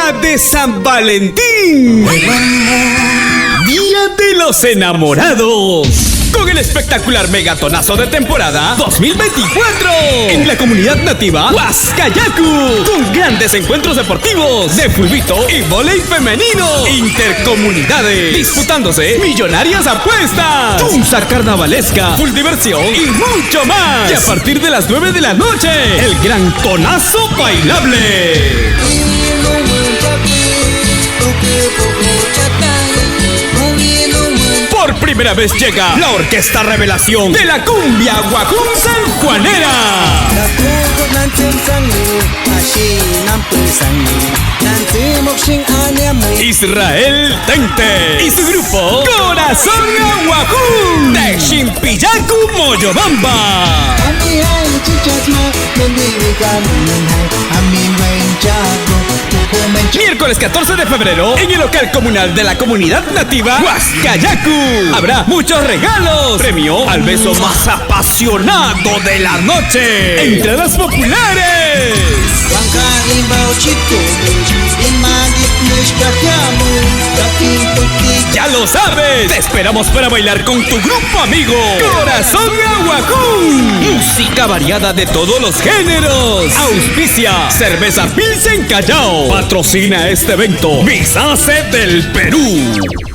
Día de San Valentín. Día de los enamorados. Con el espectacular megatonazo de temporada 2024 en la comunidad nativa Huascayacu, con grandes encuentros deportivos de fulbito y vóley femenino, intercomunidades, disputándose millonarias apuestas, tunza carnavalesca, full diversión y mucho más. Y a partir de las 9 de la noche, el gran tonazo bailable. Por primera vez llega la orquesta revelación de la cumbia Guajún sanjuanera. Israel Tente y su grupo Corazón Guajún de Chimpillacu, Moyobamba. Miércoles 14 de febrero en el local comunal de la comunidad nativa Huascayacu habrá muchos regalos. Premio al beso más apasionado de la noche. Entradas populares. Ya lo sabes, te esperamos para bailar con tu grupo amigo Corazón Guajún. Música variada de todos los géneros. Auspicia Cerveza Pilsen Callao. Patrocina este evento Visace del Perú.